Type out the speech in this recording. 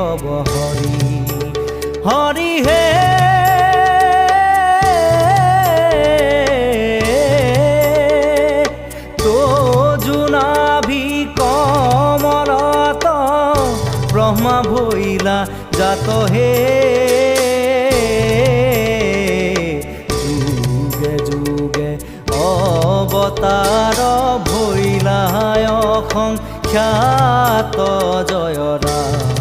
কব হৰি হৰি হে তো জোনাভি কমলত ব্ৰহ্মা ভৈলা জাত হে যুগে যুগে অৱতাৰ ভৈলা অসংখ্যাত জয় ৰাম